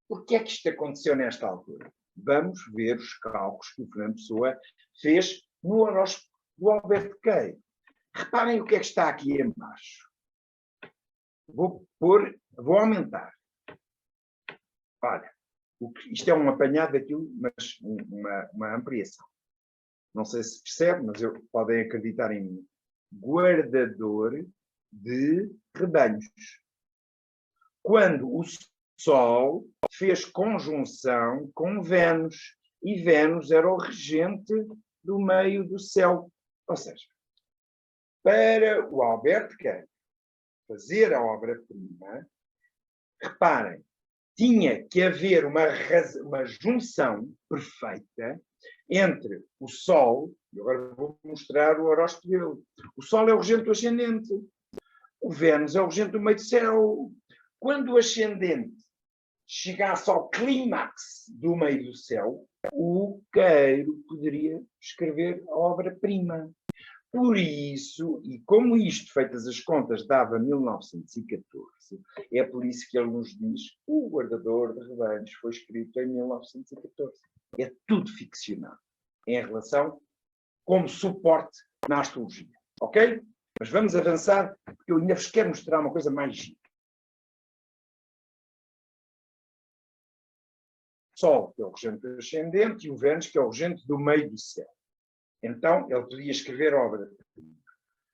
Por que é que isto aconteceu nesta altura? Vamos ver os cálculos que o Fernando Pessoa fez no horóscopo do Alberto Queiro. Reparem o que é que está aqui em baixo. Vou aumentar. Olha, isto é um apanhado daquilo, mas uma ampliação. Não sei se percebe, mas podem acreditar em mim. Guardador de rebanhos. Quando o Sol fez conjunção com Vênus, e Vênus era o regente do meio do céu. Ou seja, para o Alberto Queiro fazer a obra-prima, reparem, tinha que haver uma junção perfeita entre o Sol, e agora vou mostrar o horóscopo dele. O Sol é o regente do ascendente. O Vênus é o regente do meio do céu. Quando o ascendente chegasse ao clímax do meio do céu, o Queiro poderia escrever a obra-prima. Por isso, e como isto, feitas as contas, dava 1914, é por isso que ele nos diz o guardador de rebanhos foi escrito em 1914. É tudo ficcionado em relação como suporte na astrologia. Ok? Mas vamos avançar, porque eu ainda vos quero mostrar uma coisa mais gira. O Sol, que é o regente do ascendente, e o Vênus, que é o regente do meio do céu. Então, ele podia escrever obra.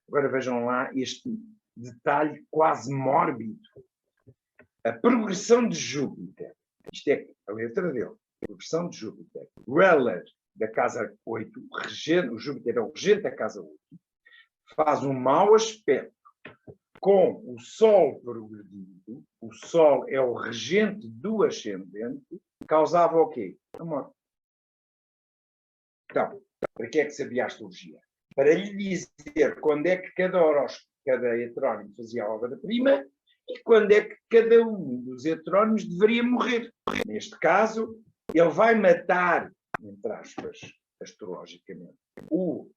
Agora vejam lá este detalhe quase mórbido. A progressão de Júpiter, isto é a letra dele, a progressão de Júpiter, Ruler da casa 8, o Júpiter é o regente da casa 8, faz um mau aspecto com o Sol progredido, o Sol é o regente do ascendente, causava o quê? A morte. Então, para que é que servia a astrologia? Para lhe dizer quando é que cada horóscopo, cada heterónimo fazia a obra-prima e quando é que cada um dos heterónimos deveria morrer. Neste caso, ele vai matar, entre aspas, astrologicamente, o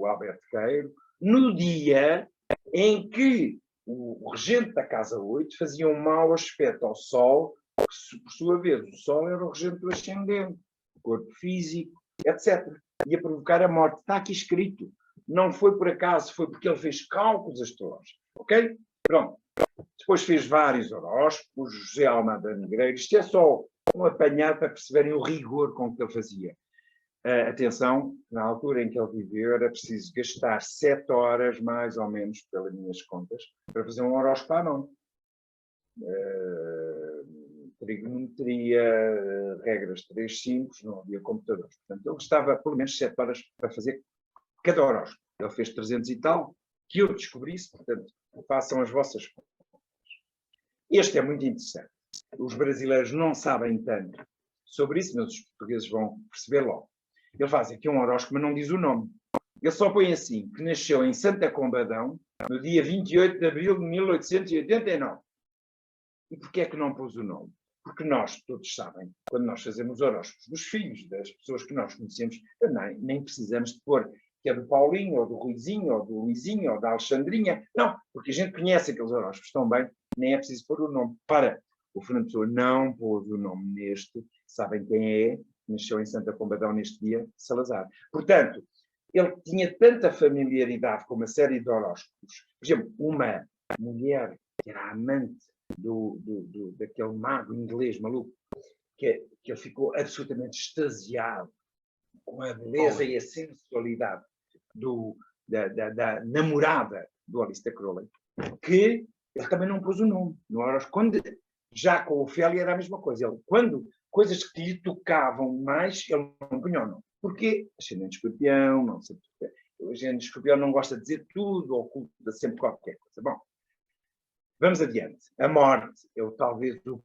Alberto Queiro no dia em que o regente da casa 8 fazia um mau aspecto ao Sol, que, por sua vez, o Sol era o regente do ascendente, o corpo físico, etc. Ia provocar a morte. Está aqui escrito. Não foi por acaso, foi porque ele fez cálculos astrológicos. Ok? Pronto. Depois fez vários horóscopos, José Almada Negreiro. Isto é só um apanhado para perceberem o rigor com que ele fazia. Atenção, na altura em que ele viveu, era preciso gastar 7 horas, mais ou menos, pelas minhas contas, para fazer um horóscopo à mão. Trigonometria, regras 3 simples, não havia computadores. Portanto, ele gastava pelo menos 7 horas para fazer cada horóscopo. Ele fez 300 e tal, que eu descobrisse, portanto, façam as vossas contas. Este é muito interessante. Os brasileiros não sabem tanto sobre isso, mas os portugueses vão perceber logo. Ele faz aqui um horóscopo, mas não diz o nome. Ele só põe assim, que nasceu em Santa Combadão, no dia 28 de abril de 1889. E porquê é que não pôs o nome? Porque nós, todos sabem, quando nós fazemos horóscopos dos filhos, das pessoas que nós conhecemos, nem precisamos de pôr que é do Paulinho, ou do Ruizinho, ou do Luizinho, ou da Alexandrinha. Não, porque a gente conhece aqueles horóscopos tão bem, nem é preciso pôr o nome. Para, o Fernando Pessoa não pôs o nome neste, sabem quem é, nasceu em Santa Combadão neste dia, Salazar. Portanto, ele tinha tanta familiaridade com uma série de horóscopos. Por exemplo, uma mulher que era amante daquele mago inglês maluco, que ele ficou absolutamente extasiado com a beleza e a sensualidade da namorada do Aleister Crowley, que ele também não pôs o nome no horóscopo. Já com o Ofélia era a mesma coisa. Ele, quando coisas que lhe tocavam mais, ele não punha o nome. Porquê? Ascendente Escorpião, não sei porquê. O ascendente Escorpião não gosta de dizer tudo, oculta sempre qualquer coisa. Bom, vamos adiante. A morte é talvez o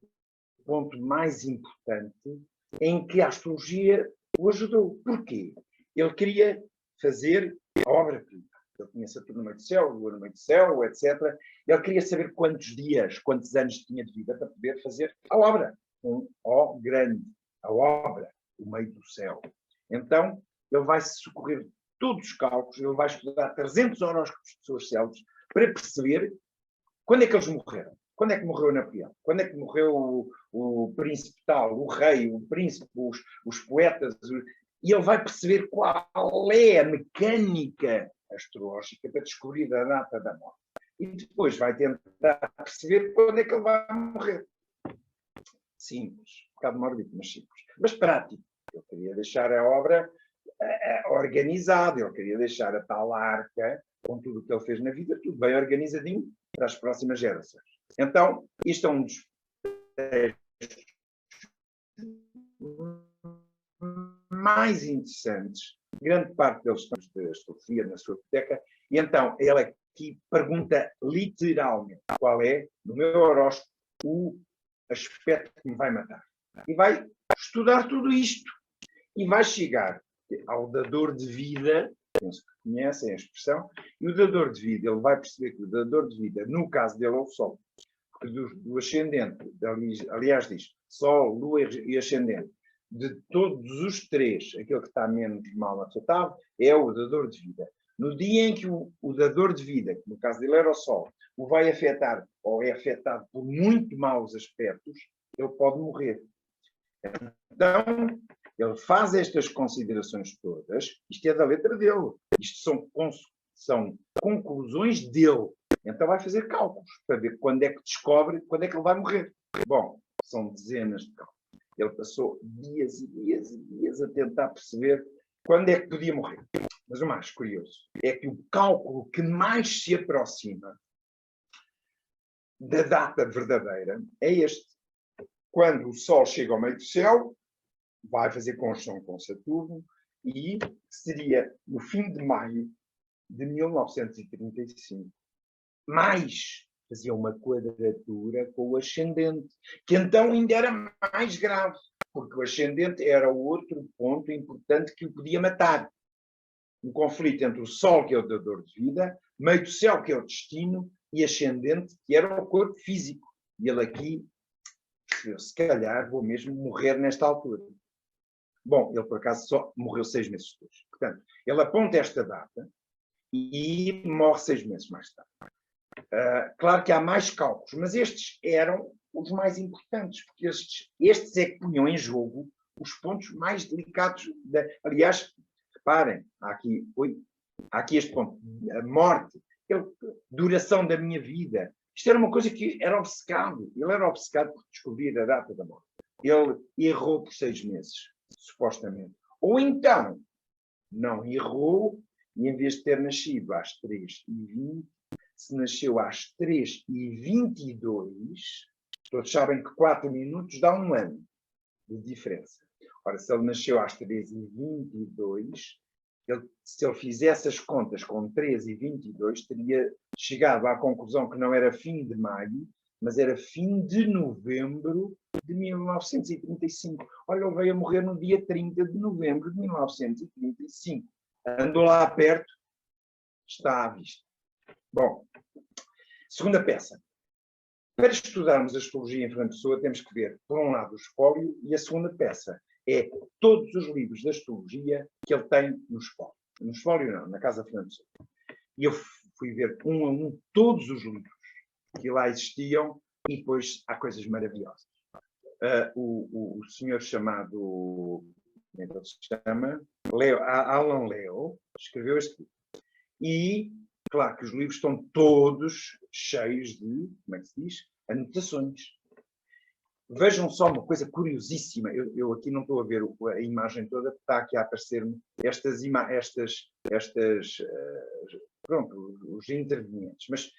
ponto mais importante em que a astrologia o ajudou. Porquê? Ele queria fazer a obra-prima. Ele tinha Saturno no meio do céu, Lua no meio do céu, etc. Ele queria saber quantos dias, quantos anos tinha de vida para poder fazer a obra. Um O grande, a obra, o meio do céu. Então, ele vai socorrer todos os cálculos, ele vai estudar 300 horóscopos de pessoas célebres para perceber quando é que eles morreram. Quando é que morreu Napoleão? Quando é que morreu o príncipe tal, o rei, o príncipe, os poetas? E ele vai perceber qual é a mecânica astrológica para descobrir a data da morte. E depois vai tentar perceber quando é que ele vai morrer. Simples, um bocado mórbido, mas simples. Mas prático. Ele queria deixar a obra organizada, ele queria deixar a tal arca, com tudo o que ele fez na vida, tudo bem organizadinho para as próximas gerações. Então, isto é um dos mais interessantes. Grande parte deles estão de astrologia na sua biblioteca. E então, ele aqui pergunta literalmente qual é, no meu horóscopo, o aspecto que me vai matar. E vai estudar tudo isto. E vai chegar ao dador de vida, penso que conhecem a expressão, e o dador de vida, ele vai perceber que o dador de vida, no caso dele, é o Sol. Porque do ascendente, aliás diz, Sol, Lua e ascendente, de todos os três, aquele que está menos mal afetado é o dador de vida. No dia em que o dador de vida, que no caso dele era o Sol, o vai afetar ou é afetado por muito maus aspectos, ele pode morrer. Então, ele faz estas considerações todas, isto é da letra dele, isto são conclusões dele. Então vai fazer cálculos para ver quando é que descobre, quando é que ele vai morrer. Bom, são dezenas de cálculos. Ele passou dias e dias e dias a tentar perceber quando é que podia morrer. Mas o mais curioso é que o cálculo que mais se aproxima da data verdadeira é este. Quando o Sol chega ao meio do céu, vai fazer conjunção com Saturno, e seria no fim de maio de 1935. Mais fazia uma quadratura com o ascendente, que então ainda era mais grave, porque o ascendente era o outro ponto importante que o podia matar. Um conflito entre o Sol, que é o dador de vida, meio do céu, que é o destino, e ascendente, que era o corpo físico. E ele aqui percebeu, se calhar vou mesmo morrer nesta altura. Bom, ele por acaso só morreu 6 meses depois. Portanto, ele aponta esta data e morre 6 meses mais tarde. Claro que há mais cálculos, mas estes eram os mais importantes, porque estes é que punham em jogo os pontos mais delicados. Aliás, reparem, há aqui este ponto, a morte, duração da minha vida. Isto era uma coisa que era obcecado. Ele era obcecado por descobrir a data da morte. Ele errou por 6 meses, supostamente. Ou então, não errou, e em vez de ter nascido às 3h20, se nasceu às 3h22, todos sabem que 4 minutos dá 1 ano de diferença. Ora, se ele nasceu às 3h22, se ele fizesse as contas com 3h22, teria chegado à conclusão que não era fim de maio, mas era fim de novembro de 1935. Olha, ele veio a morrer no dia 30 de novembro de 1935. Andou lá perto, está à vista. Bom, segunda peça. Para estudarmos a astrologia em Fernando Pessoa, temos que ver, por um lado, o espólio, e a segunda peça é todos os livros de astrologia que ele tem no espólio. No espólio não, na Casa Fernando Pessoa. E eu fui ver um a um todos os livros que lá existiam, e depois há coisas maravilhosas. O senhor chamado, como é que ele se chama? Alan Leo, escreveu este livro. E, claro que os livros estão todos cheios de, como é que se diz? Anotações. Vejam só uma coisa curiosíssima. Eu aqui não estou a ver a imagem toda, porque está aqui a aparecer-me pronto, os intervenientes. Mas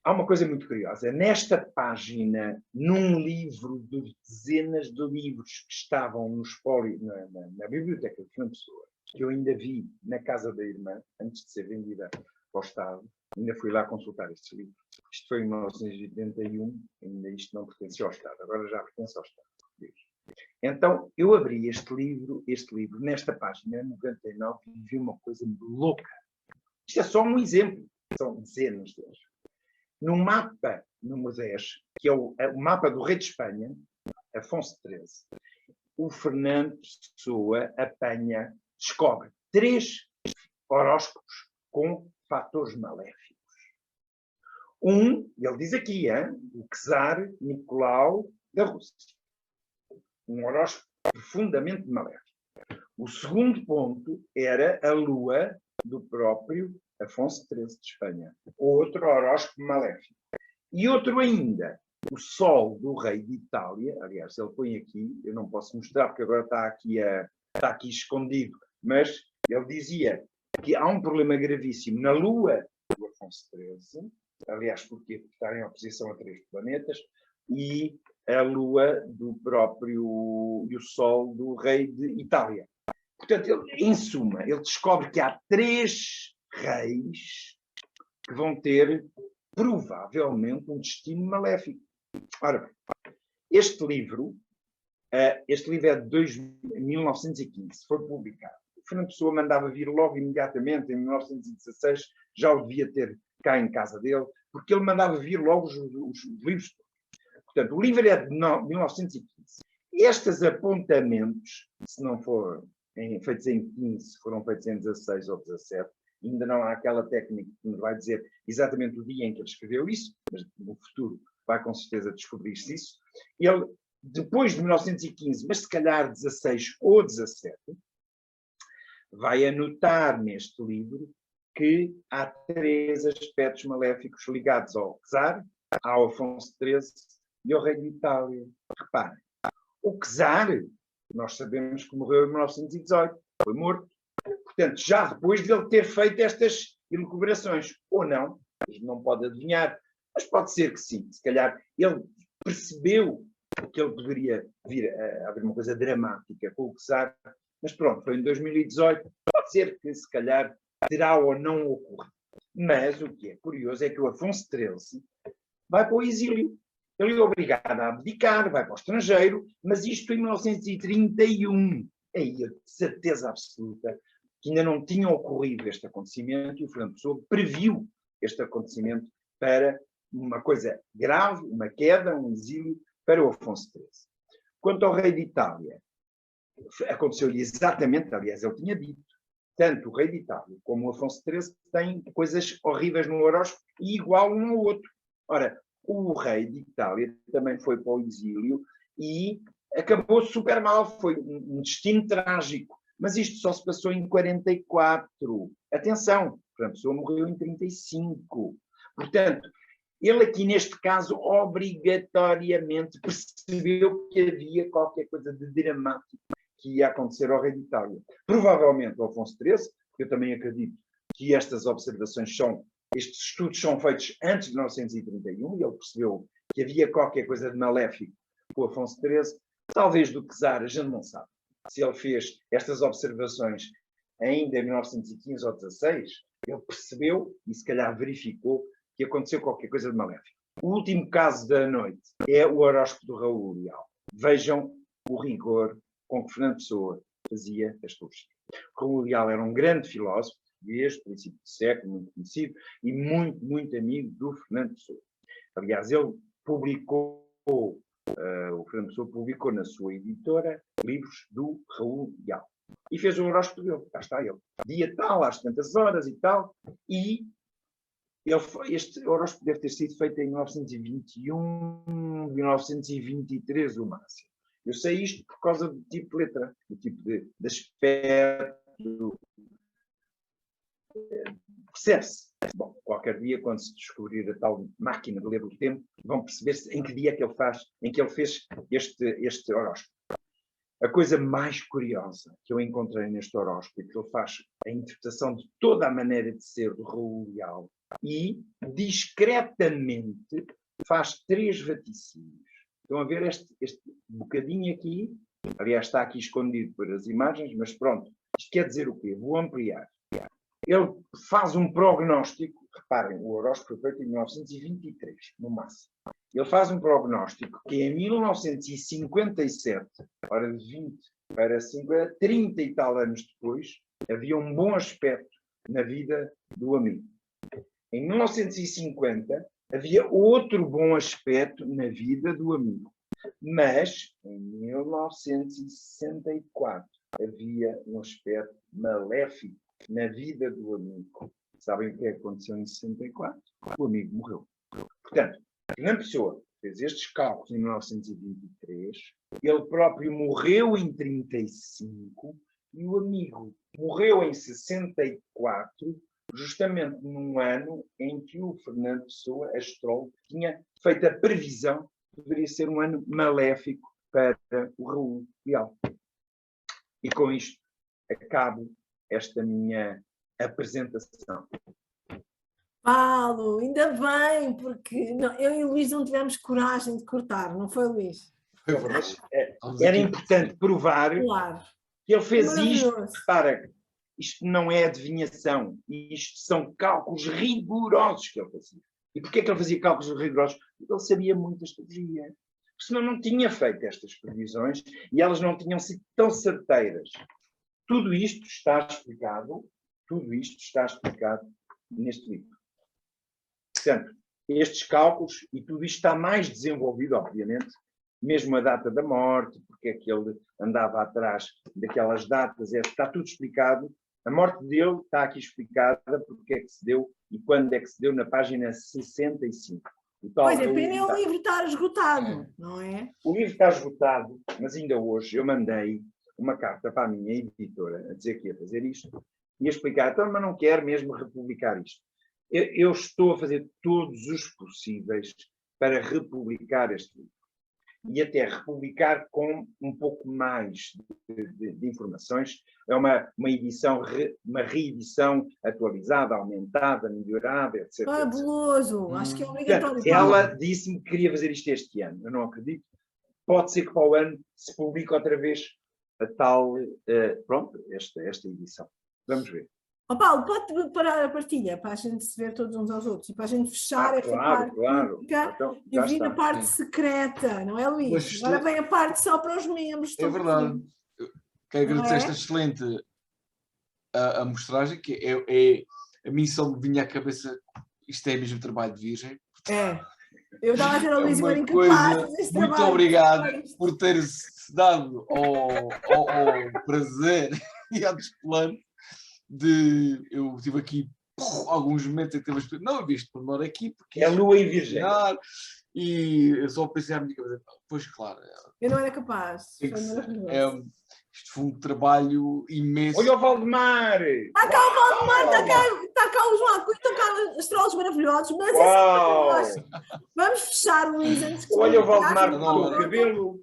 há uma coisa muito curiosa. Nesta página, num livro de dezenas de livros que estavam no espólio, na biblioteca de Fernando Pessoa, que eu ainda vi na casa da irmã, antes de ser vendida ao Estado, ainda fui lá consultar estes livros. Isto foi em 1981, ainda isto não pertencia ao Estado, agora já pertence ao Estado. Então, eu abri este livro, nesta página 99, e vi uma coisa louca. Isto é só um exemplo, são dezenas deles. No mapa número 10, que é o mapa do rei de Espanha, Afonso XIII, o Fernando Pessoa descobre 3 horóscopos com fatores maléficos. Ele diz aqui, o czar Nicolau da Rússia. Um horóscopo profundamente maléfico. O segundo ponto era a lua do próprio Afonso XIII de Espanha. Outro horóscopo maléfico. E outro ainda, o sol do rei de Itália. Aliás, ele põe aqui, eu não posso mostrar porque agora está aqui escondido, mas ele dizia que há um problema gravíssimo na lua do Afonso XIII, aliás, porque está em oposição a 3 planetas, e a lua do próprio, e o sol do rei de Itália. Portanto, em suma, ele descobre que há 3 reis que vão ter, provavelmente, um destino maléfico. Ora bem, este livro é de 1915, foi publicado. O Fernando Pessoa mandava vir logo imediatamente, em 1916, já o devia ter cá em casa dele, porque ele mandava vir logo os livros. Portanto, o livro é de 1915. Estes apontamentos, se não foram feitos em 15, foram feitos em 16 ou 17, ainda não há aquela técnica que nos vai dizer exatamente o dia em que ele escreveu isso, mas no futuro vai com certeza descobrir-se isso. Ele, depois de 1915, mas se calhar 16 ou 17, vai anotar neste livro que há 3 aspectos maléficos ligados ao czar, ao Afonso XIII e ao rei de Itália. Reparem, o czar, nós sabemos que morreu em 1918, foi morto. Portanto, já depois de ele ter feito estas elucubrações, ou não, não pode adivinhar, mas pode ser que sim. Se calhar ele percebeu que ele poderia vir a haver uma coisa dramática com o czar, mas pronto, foi em 2018, pode ser que se calhar terá ou não ocorrido. Mas o que é curioso é que o Afonso XIII vai para o exílio. Ele é obrigado a abdicar, vai para o estrangeiro, mas isto em 1931. Aí, de certeza absoluta que ainda não tinha ocorrido este acontecimento e o Fernando Pessoa previu este acontecimento para uma coisa grave, uma queda, um exílio para o Afonso XIII. Quanto ao rei de Itália, aconteceu-lhe exatamente, aliás, ele tinha dito, tanto o rei de Itália como o Afonso XIII têm coisas horríveis no horóscopo e igual um ao outro. Ora, o rei de Itália também foi para o exílio e acabou super mal, foi um destino trágico. Mas isto só se passou em 44. Atenção, a pessoa morreu em 35. Portanto, ele aqui neste caso obrigatoriamente percebeu que havia qualquer coisa de dramático que ia acontecer ao rei de Itália. Provavelmente ao Afonso XIII, porque eu também acredito que estas observações estes estudos são feitos antes de 1931, e ele percebeu que havia qualquer coisa de maléfico com o Afonso XIII, talvez do czar, a gente não sabe. Se ele fez estas observações ainda em 1915 ou 16, ele percebeu e se calhar verificou que aconteceu qualquer coisa de maléfico. O último caso da noite é o horóscopo do Raul Leal. Vejam o rigor com que Fernando Pessoa fazia astrologia. Raul Leal era um grande filósofo, desde o princípio do século, muito conhecido, e muito, muito amigo do Fernando Pessoa. Aliás, ele publicou, o Fernando Pessoa publicou na sua editora livros do Raul Leal. E fez o horóscopo dele, cá está ele. Dia tal, às tantas horas e tal, e este horóscopo deve ter sido feito em 1921, 1923, o máximo. Eu sei isto por causa do tipo de letra, do tipo de aspecto. Percebe-se. Bom, qualquer dia, quando se descobrir a tal máquina de ler o tempo, vão perceber em que dia que ele fez este horóscopo. A coisa mais curiosa que eu encontrei neste horóscopo é que ele faz a interpretação de toda a maneira de ser do Raul Leal e, discretamente, faz 3 vaticínios. Estão a ver este bocadinho aqui? Aliás, está aqui escondido por as imagens, mas pronto. Isto quer dizer o quê? Vou ampliar. Ele faz um prognóstico, reparem, o horóscopo foi feito em 1923, no máximo. Ele faz um prognóstico que em 1957, ora de 20 para 50, 30 e tal anos depois, havia um bom aspecto na vida do amigo. Em 1950, havia outro bom aspecto na vida do amigo. Mas, em 1964, havia um aspecto maléfico na vida do amigo. Sabem o que aconteceu em 64? O amigo morreu. Portanto, Fernando Pessoa fez estes cálculos em 1923, ele próprio morreu em 35 e o amigo morreu em 64, justamente num ano em que o Fernando Pessoa, astrólogo, tinha feito a previsão que deveria ser um ano maléfico para o Raul Leal. E com isto acabo esta minha apresentação. Paulo, ainda bem, porque eu e o Luís não tivemos coragem de cortar, não foi, Luís? Mas, era importante provar que ele fez isto. Repara, isto não é adivinhação, isto são cálculos rigorosos que ele fazia. E porquê que ele fazia cálculos rigorosos? Porque ele sabia muito astrologia. Senão não tinha feito estas previsões e elas não tinham sido tão certeiras. Tudo isto está explicado neste livro. Portanto, estes cálculos e tudo isto está mais desenvolvido, obviamente, mesmo a data da morte, porque é que ele andava atrás daquelas datas, está tudo explicado A morte dele está aqui explicada porque é que se deu e quando é que se deu na página 65. O tal Pois é, Raul pena é o Vitale. livro estar esgotado, não é? O livro está esgotado, mas ainda hoje eu mandei uma carta para a minha editora a dizer que ia fazer isto e a explicar, então, mas não quero mesmo republicar isto. Eu estou a fazer todos os possíveis para republicar este livro. E até republicar com um pouco mais de informações. É uma edição, uma reedição atualizada, aumentada, melhorada, etc. Fabuloso, acho que é obrigatório. Portanto, ela disse-me que queria fazer isto este ano. Eu não acredito. Pode ser que para o ano se publique outra vez a tal, pronto, esta edição. Vamos ver. Oh, Paulo, pode parar a partilha para a gente se ver todos uns aos outros e para a gente fechar esta parte pública Então, e vir na parte secreta, não é, Luís? Mas Agora vem a parte só para os membros. É verdade. Quero Não agradecer é? esta excelente amostragem, que é a mim só me vinha à cabeça, isto é mesmo trabalho de virgem. É. Eu estava a dizer ao Luís uma agora coisa, incapaz deste muito trabalho. obrigado por ter-se dado ao prazer e ao desplante de... Eu tive aqui alguns momentos em que teve não, eu vi este pormenor aqui, porque... É lua em virgem. E eu só pensei à minha cabeça, pois claro... Eu não era capaz. Tem Foi que ser. maravilhoso. Isto foi um trabalho imenso. Olha o Valdemar! Está cá o Valdemar, está cá o João Acuí, estão cá astrólegos maravilhosos, mas Uau! esse vamos fechar, Luís, antes que Olha o Valdemar Não, com o cabelo.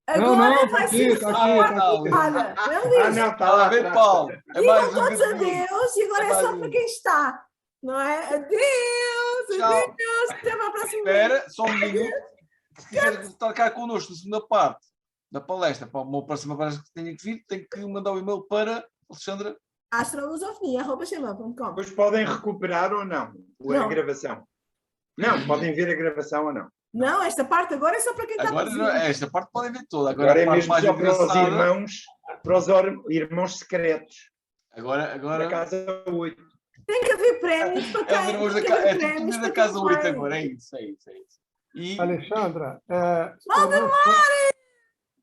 Agora vai tá ser aqui, tá só aqui, tá aqui. nada. Não é, Ah, Luís? não, está Está lá a ver, atrás. Paulo? É mais Digam um todos adeus e agora é só para quem está. Não é? Adeus, Tchau. adeus, até para a próxima. Espera, só um minuto. Se quiser estar cá connosco na segunda parte da palestra, para uma próxima palestra que tenha que vir, tem que mandar o e-mail para Alexandra. astrolusofonia.gmail.com. Depois podem recuperar ou não a Não. gravação. Não, podem ver a gravação ou não. Não, esta parte agora é só para quem está Agora, presente. esta parte podem ver toda. Agora a é parte mesmo mais só para os engraçada- irmãos, irmãos secretos Agora, da Casa 8. Tem que haver prémios para é os quem. irmãos Tem da, que haver é tipo prémios da para Casa quem 8 vai. agora, é isso. E Alexandra,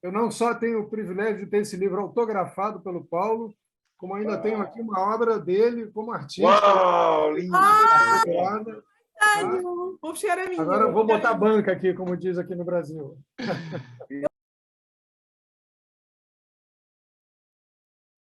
eu não só tenho o privilégio de ter esse livro autografado pelo Paulo, como ainda tenho aqui uma obra dele como artista. Uau, lindo! Tenho. Vou chegar a mim. Agora eu vou botar banca aqui, como diz aqui no Brasil.